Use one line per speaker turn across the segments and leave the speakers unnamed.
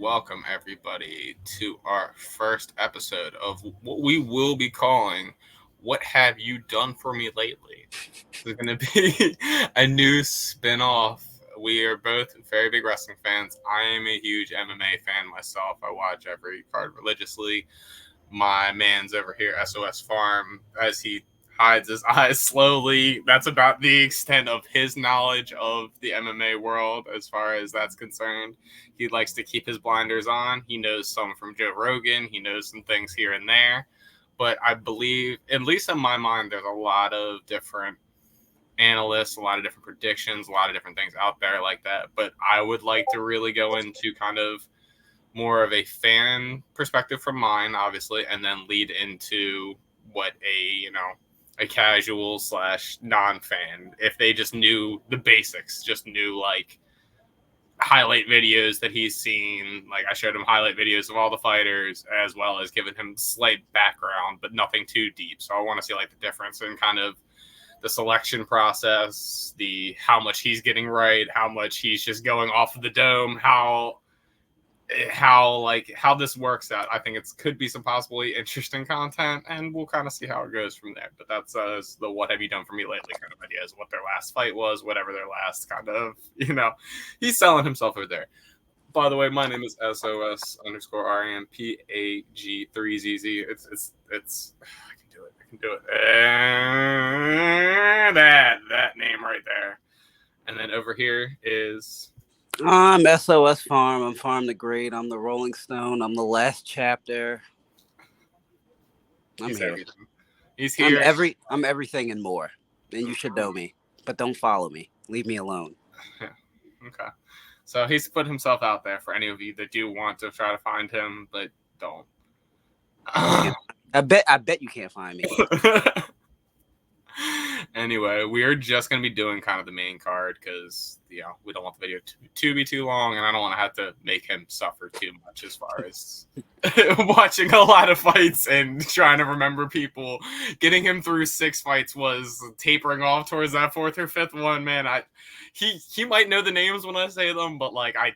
welcome everybody to our first episode of what we will be calling What Have You Done For Me Lately? This is going to be a new spin off. We are both very big wrestling fans. I am a huge MMA fan myself. I watch every card religiously. My man's over here, SOS Farm, as he hides his eyes slowly. That's about the extent of his knowledge of the MMA world as far as that's concerned. He likes to keep his blinders on. He knows some from Joe Rogan. He knows some things here and there. But I believe, at least in my mind, there's a lot of different analysts, a lot of different predictions, a lot of different things out there like that. But I would like to really go into kind of more of a fan perspective from mine, obviously, and then lead into what a casual / non-fan, if they just knew the basics, just knew like highlight videos that he's seen. Like I showed him highlight videos of all the fighters as well as giving him slight background, but nothing too deep. So I want to see like the difference in kind of the selection process, the how much he's getting right, how much he's just going off of the dome, how this works out. I think it could be some possibly interesting content, and we'll kind of see how it goes from there. But that's the what have you done for me lately kind of ideas, what their last fight was, whatever their last kind of, he's selling himself over there. By the way, my name is SOS_RAMPAG3ZZ. It's I can do it. And that name right there. And then over here is
I'm SOS Farm. I'm Farm the Great. I'm the Rolling Stone. I'm the last chapter. I'm here.
Everything. He's here.
I'm everything and more. And you should know me. But don't follow me. Leave me alone.
Okay. So he's put himself out there for any of you that do want to try to find him, but don't.
I bet you can't find me.
Anyway, we are just going to be doing kind of the main card because, we don't want the video to be too long, and I don't want to have to make him suffer too much as far as watching a lot of fights and trying to remember people. Getting him through 6 fights was tapering off towards that 4th or 5th one, man. He might know the names when I say them, but like I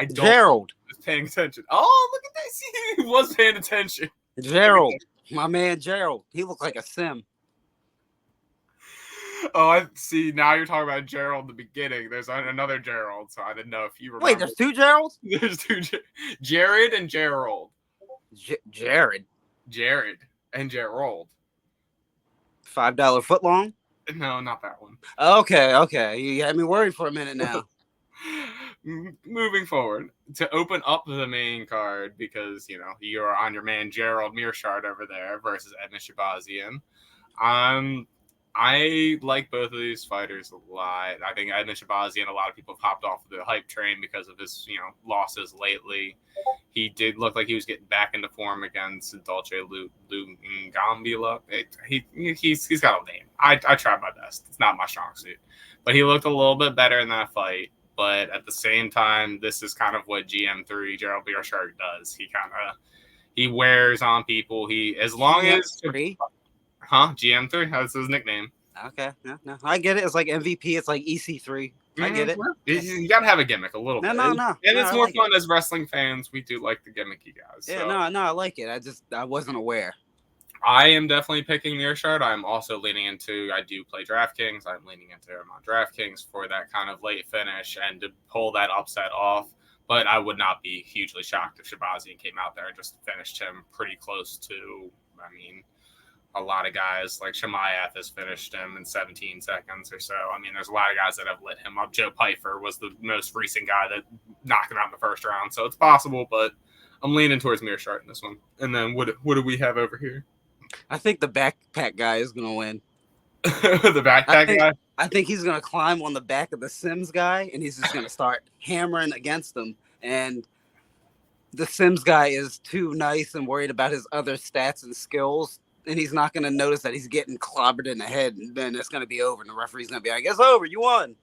don't.
Gerald
was paying attention. Oh, look at that! See, he was paying attention.
Gerald, my man Gerald. He looked like a sim.
Oh, I see. Now you're talking about Gerald in the beginning. There's another Gerald, so I didn't know if you remember.
Wait, there's 2 Geralds?
There's 2 Jared and Gerald.
Jared
and Gerald.
$5 footlong?
No, not that one.
Okay. You had me worried for a minute now.
Moving forward, to open up the main card, because, you're on your man Gerald Mearshard over there versus Edmund Shabazian. I like both of these fighters a lot. I think Edmund Shabazian, a lot of people have hopped off the hype train because of his, losses lately. He did look like he was getting back into form against Dolce Lungambila. He's got a name. I tried my best. It's not my strong suit. But he looked a little bit better in that fight. But at the same time, this is kind of what GM3, Gerald Mearshard, does. He wears on people. GM3? GM3? That's his nickname.
Okay. No. I get it. It's like MVP. It's like EC3. I get it.
You got to have a gimmick a little bit.
No.
And it's more fun as wrestling fans. We do like the gimmicky guys.
Yeah, so. No, I like it. I wasn't aware.
I am definitely picking Mearshard. I'm also leaning into, I do play DraftKings. I'm leaning into him on DraftKings for that kind of late finish and to pull that upset off. But I would not be hugely shocked if Shabazian came out there and just finished him pretty close to, a lot of guys like Shemaev has finished him in 17 seconds or so. There's a lot of guys that have lit him up. Joe Pyfer was the most recent guy that knocked him out in the first round. So it's possible, but I'm leaning towards Mearshard in this one. And then what do we have over here?
I think the backpack guy is going to win.
The backpack guy?
I think he's going to climb on the back of the Sims guy, and he's just going to start hammering against him. And the Sims guy is too nice and worried about his other stats and skills, and he's not going to notice that he's getting clobbered in the head, and then it's going to be over, and the referee's going to be like, it's over, you won.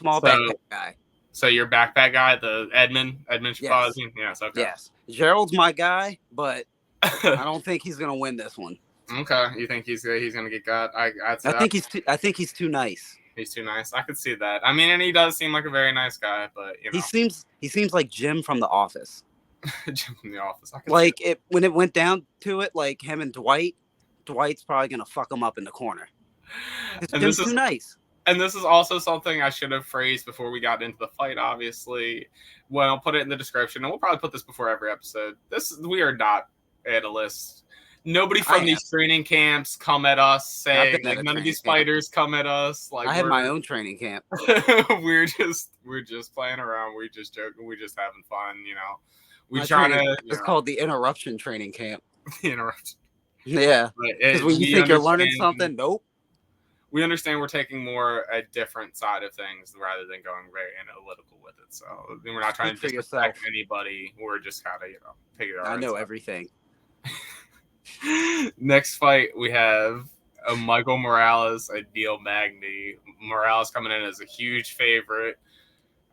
Backpack guy.
So your backpack guy, the Edmund Shabazian? Yes, okay.
Yes. Gerald's my guy, but I don't think he's going to win this one.
Okay. You think he's going to get got?
I think he's too nice.
He's too nice. I could see that. I mean, and he does seem like a very nice guy, but
He seems like Jim from The Office.
Jim from The Office. I could see
Like when it went down to it, like him and Dwight's probably gonna fuck him up in the corner.
And
Jim's too nice.
And this is also something I should have phrased before we got into the fight, obviously. Well, I'll put it in the description, and we'll probably put this before every episode. We are not analysts. Nobody from these training camps come at us saying like none of these fighters come at us. Like
I have my own training camp.
we're just playing around. We're just joking. We're just having fun. We
try to. It's called the interruption training camp.
The interruption.
Yeah, because when you think you're learning something, nope.
We understand we're taking more a different side of things rather than going very analytical with it. So we're not trying to disrespect anybody. We're just kind of take it.
I know everything.
Next fight we have Michael Morales and Neil Magny. Morales coming in as a huge favorite.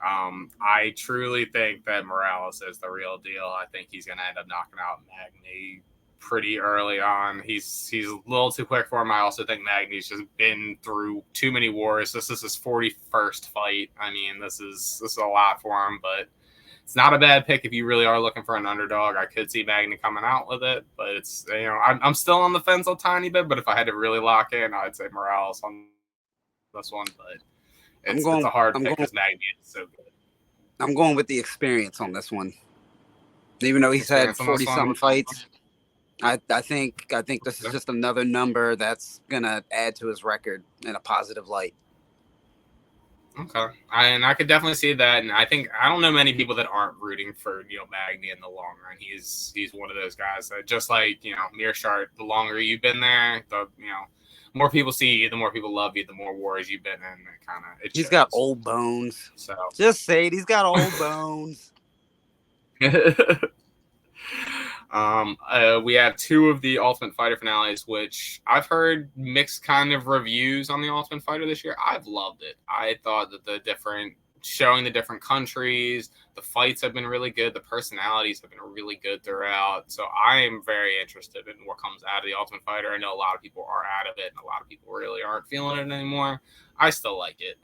I truly think that Morales is the real deal. I think he's going to end up knocking out Magny pretty early on. He's a little too quick for him. I also think Magny's just been through too many wars. This is his 41st fight. I mean, this is a lot for him, but it's not a bad pick if you really are looking for an underdog. I could see Magny coming out with it, but it's I'm still on the fence a tiny bit. But if I had to really lock in, I'd say Morales on this one. But it's a hard pick because Magny is so good.
I'm going with the experience on this one, even though he's had 40-something fights. I think this is just another number that's gonna add to his record in a positive light.
Okay, and I could definitely see that, and I don't know many people that aren't rooting for Neil Magny in the long run. He's one of those guys that just like Mearshart. The longer you've been there, the more people see you, the more people love you, the more wars you've been in.
He's got old bones. So just say it. He's got old bones.
We have two of the Ultimate Fighter finales, which I've heard mixed kind of reviews on the Ultimate Fighter this year. I've loved it. I thought that showing the different countries, the fights have been really good. The personalities have been really good throughout. So I am very interested in what comes out of the Ultimate Fighter. I know a lot of people are out of it, and a lot of people really aren't feeling it anymore. I still like it.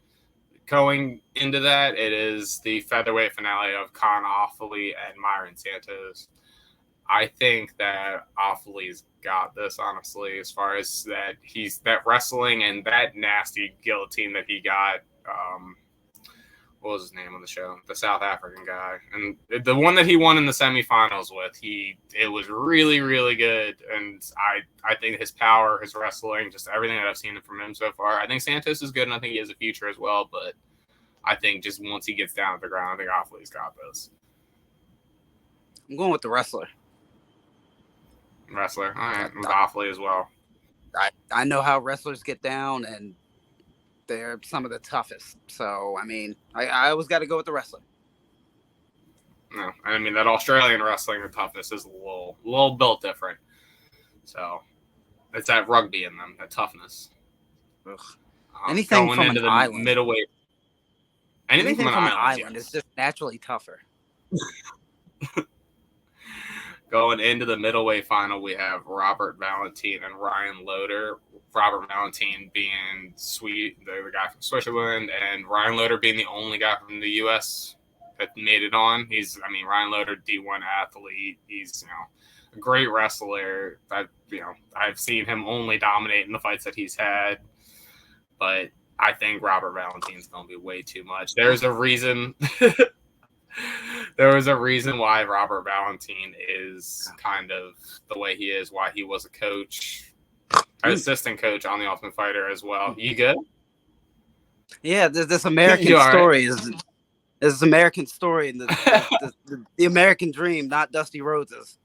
Going into that, it is the featherweight finale of Khan Offaly and Myron Santos. I think that Offaly's got this, honestly, as far as that wrestling and that nasty guillotine that he got. What was his name on the show? The South African guy. And the one that he won in the semifinals with, it was really, really good. And I think his power, his wrestling, just everything that I've seen from him so far. I think Santos is good, and I think he has a future as well. But I think just once he gets down to the ground, I think Offaly's got this.
I'm going with the wrestler.
All right, Offaly as well.
I know how wrestlers get down, and they're some of the toughest. So, I mean, I always got to go with the wrestler.
No, I mean, that Australian wrestling, the toughness is a little built different. So, it's that rugby in them, that toughness.
Anything from an island.
Middleweight. Anything from an island
is just naturally tougher.
Going into the middleweight final, we have Robert Valentin and Ryan Loder. Robert Valentin being the guy from Switzerland, and Ryan Loder being the only guy from the U.S. that made it on. Ryan Loder, D1 athlete. He's a great wrestler. I've seen him only dominate in the fights that he's had, but I think Robert Valentin's going to be way too much. There's a reason. There was a reason why Robert Valentin is kind of the way he is, why he was a coach, an assistant coach on The Ultimate Fighter as well. You good?
Yeah, this American story is American story, and the American dream, not Dusty Rhodes's,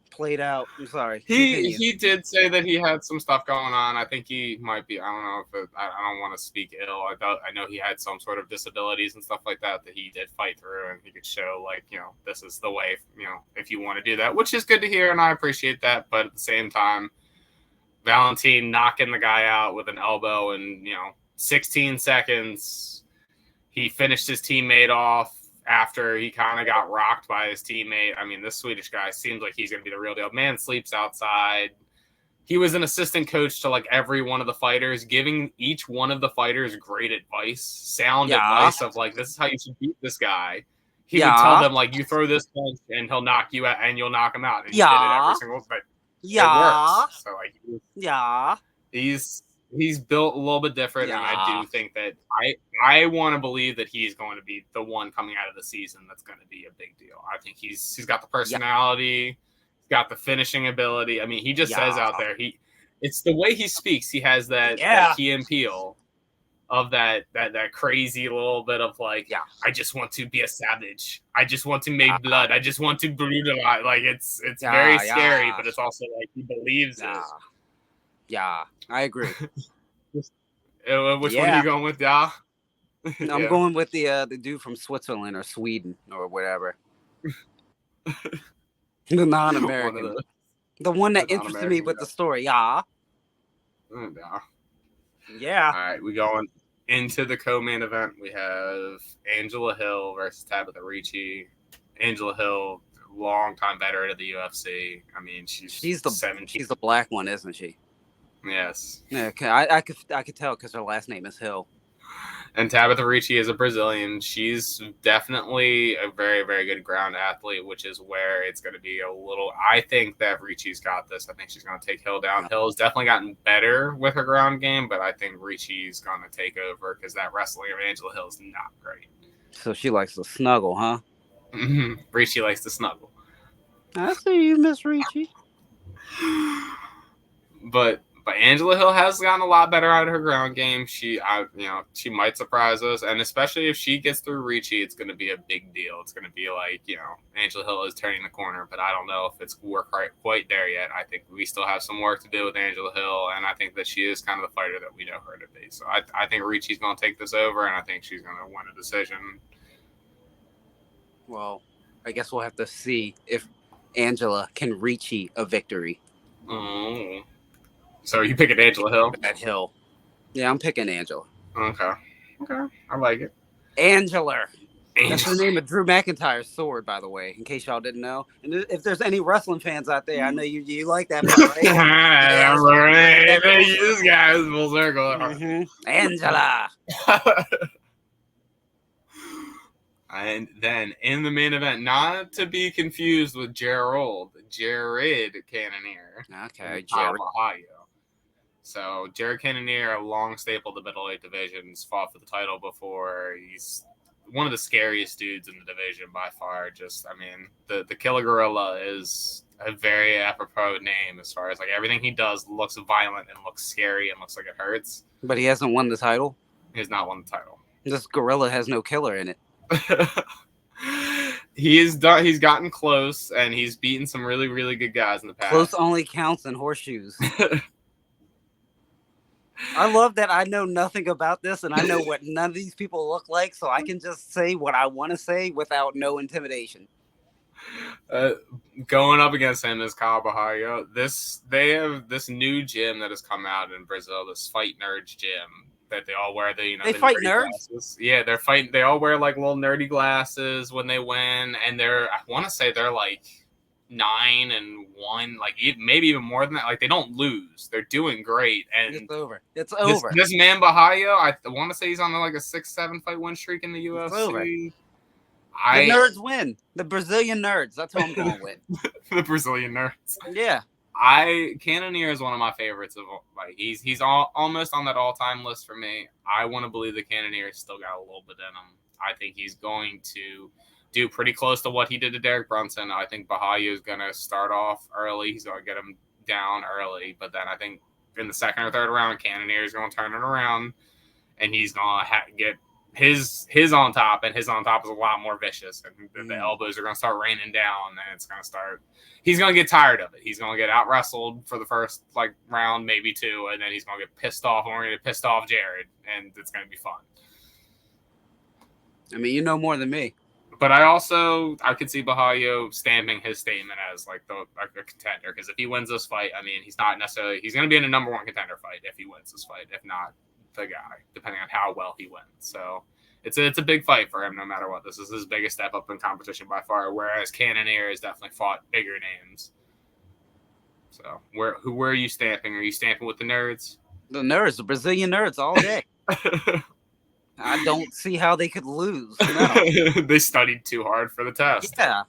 played out. I'm sorry.
He did say that he had some stuff going on. I think he might be. I don't know if I don't want to speak ill. I know he had some sort of disabilities and stuff like that he did fight through, and he could show this is the way. If you want to do that, which is good to hear, and I appreciate that. But at the same time, Valentin knocking the guy out with an elbow in 16 seconds. He finished his teammate off after he kind of got rocked by his teammate. I mean, this Swedish guy seems like he's going to be the real deal. Man sleeps outside. he was an assistant coach to like every one of the fighters, giving each one of the fighters great advice, sound
Yeah.
advice of like, this is how you should beat this guy. He would tell
Yeah.
them like, you throw this punch and he'll knock you out and you'll knock him out. And he did it every
Yeah.
single time. It
Yeah.
works. So like
Yeah.
he's built a little bit different, and I
Yeah.
do think that I want to believe that he's going to be the one coming out of the season that's going to be a big deal. I think he's got the personality, he's got the finishing ability. I mean, he just says out there it's the way he speaks. He has that Key and Peele of that crazy little bit of like, I just want to be a savage. I just want to make blood. I just want to brutalize. Like it's very scary, but it's also like he believes it.
Yeah, I agree.
Which one are you going with, Yeah?
I'm going with the dude from Switzerland or Sweden or whatever. The non-American. The one that interested me with the story. Yeah.
Yeah. All right, we going into the co-main event. We have Angela Hill versus Tabitha Ricci. Angela Hill, long-time veteran of the UFC. I mean, she's the 17.
She's the black one, isn't she?
Yes.
Yeah, okay. I could tell because her last name is Hill.
And Tabitha Ricci is a Brazilian. She's definitely a very, very good ground athlete, which is where it's going to be a little. I think that Ricci's got this. I think she's going to take Hill down. Hill's definitely gotten better with her ground game, but I think Ricci's going to take over because that wrestling of Angela Hill is not great.
So she likes to snuggle, huh?
Mm-hmm. Ricci likes to snuggle.
I see you, Miss Ricci.
But Angela Hill has gotten a lot better out of her ground game. She might surprise us, and especially if she gets through Ricci, it's going to be a big deal. It's going to be like, Angela Hill is turning the corner, but I don't know if it's quite there yet. I think we still have some work to do with Angela Hill, and I think that she is kind of the fighter that we know her to be. So I think Ricci's going to take this over, and I think she's going to win a decision.
Well, I guess we'll have to see if Angela can Ricci a victory.
Oh. So are you picking Angela Hill?
At Hill. Yeah, I'm picking Angela.
Okay. I like it.
Angela. That's the name of Drew McIntyre's sword, by the way, in case y'all didn't know. And if there's any wrestling fans out there, I know you like that part, right?
This guy is full circle.
Mm-hmm. Angela.
And then in the main event, not to be confused with Jared Cannonier.
Okay, Jared.
So Jared Cannonier, a long staple of the middleweight divisions, fought for the title before. He's one of the scariest dudes in the division by far. The Killer Gorilla is a very apropos name as far as like everything he does looks violent and looks scary and looks like it hurts.
But he hasn't won the title?
He has not won the title.
This gorilla has no killer in it.
He's gotten close, and he's beaten some really, really good guys in the past.
Close only counts in horseshoes. I love that I know nothing about this, and I know what none of these people look like, so I can just say what I want to say without no intimidation.
Going up against him is Kyle Bahayo. They have this new gym that has come out in Brazil, this Fight Nerds gym, that they all wear
they
the
fight nerds
glasses. Yeah, they're fighting. They all wear like little nerdy glasses when they win, and I want to say they're like 9-1, like maybe even more than that. Like they don't lose. They're doing great. And
it's over. It's over.
This man Bahayo, I want to say he's on like a 6-7 fight win streak in the UFC.
It's over. The nerds win. The Brazilian nerds. That's who I'm going with.
The Brazilian nerds.
Yeah.
Cannonier is one of my favorites. He's almost on that all-time list for me. I want to believe that Cannonier still got a little bit in him. I think he's going to do pretty close to what he did to Derek Brunson. I think Bahayo is going to start off early. He's going to get him down early, but then I think in the second or third round, Cannonier is going to turn it around, and he's going to get his on top, and his on top is a lot more vicious, and the elbows are going to start raining down, and it's going to start. He's going to get tired of it. He's going to get out wrestled for the first round, maybe two, and then he's going to get pissed off, and we're going to get pissed off Jared, and it's going to be fun.
I mean, you know more than me.
But I could see Bahayo stamping his statement as a contender, because if he wins this fight, I mean, he's going to be in a number one contender fight if he wins this fight, if not the guy, depending on how well he wins. So it's a big fight for him no matter what. This is his biggest step up in competition by far, whereas Cannonier has definitely fought bigger names. So where are you stamping? Are you stamping with the nerds?
The nerds, the Brazilian nerds, all day. I don't see how they could lose. No.
They studied too hard for the test.
Yeah.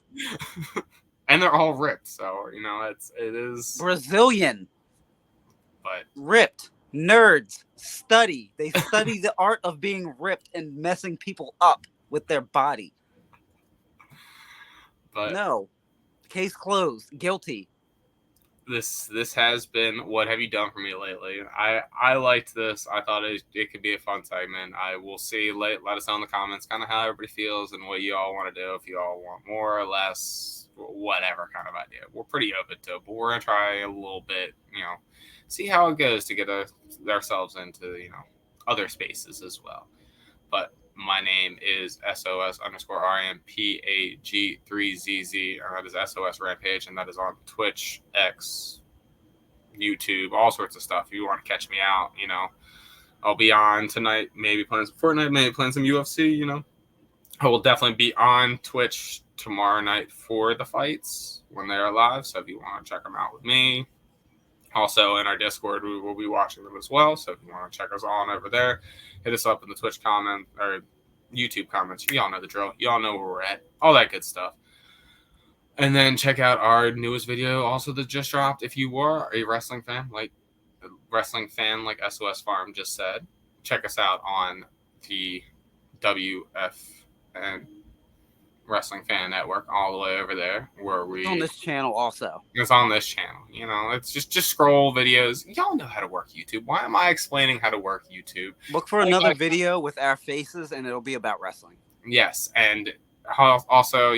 And they're all ripped, so it is.
Brazilian.
But
Ripped. Nerds. Study. They study the art of being ripped and messing people up with their body.
But
no. Case closed. Guilty.
This has been What Have You Done For Me Lately. I liked this. I thought it could be a fun segment. I will see. Let us know in the comments kind of how everybody feels and what you all want to do. If you all want more or less, whatever kind of idea. We're pretty open to it, but we're going to try a little bit, see how it goes to get ourselves into, other spaces as well. But my name is SOS_RMPAG3ZZ, and that is SOS Rampage, and that is on Twitch, X, YouTube, all sorts of stuff. If you want to catch me out, I'll be on tonight, maybe playing some Fortnite, maybe playing some UFC, I will definitely be on Twitch tomorrow night for the fights when they're live, so if you want to check them out with me. Also, in our Discord, we will be watching them as well. So if you want to check us on over there, hit us up in the Twitch comment or YouTube comments. You all know the drill. You all know where we're at. All that good stuff. And then check out our newest video also that just dropped. If you were a wrestling fan like SOS Farm just said, check us out on the WFN Wrestling Fan Network all the way over there where we
on this channel also.
It's on this channel. It's just scroll videos. Y'all know how to work YouTube. Why am I explaining how to work YouTube?
Look for another video with our faces and it'll be about wrestling.
Yes, and also,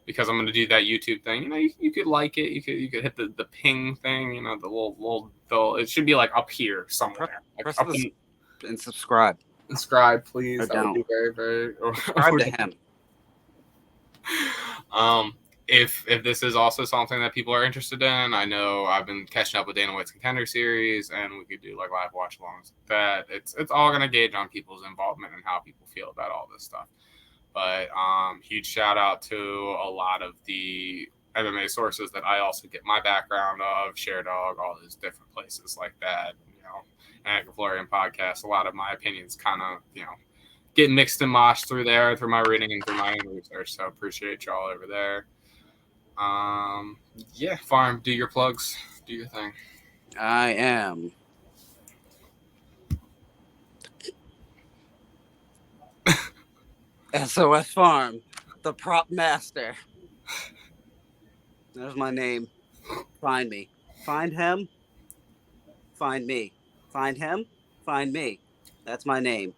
because I'm going to do that YouTube thing, you could like it. You could hit the ping thing, the little it should be like up here somewhere.
Press and subscribe.
Subscribe, please.
Or
that would be very, very
subscribe to him.
If this is also something that people are interested in, I know I've been catching up with Dana White's Contender Series, and we could do like live watch alongs with that. It's all gonna gauge on people's involvement and how people feel about all this stuff. But huge shout out to a lot of the MMA sources that I also get my background of, ShareDog, all those different places like that. And Florian Podcast. A lot of my opinions kind of get mixed and moshed through there, through my reading and through my own research. So appreciate y'all over there. Farm, do your plugs, do your thing.
I am SOS Farm, the prop master. There's my name. Find me. Find him. Find me. Find him. Find me. That's my name.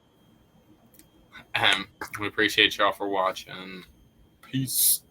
We appreciate y'all for watching. Peace.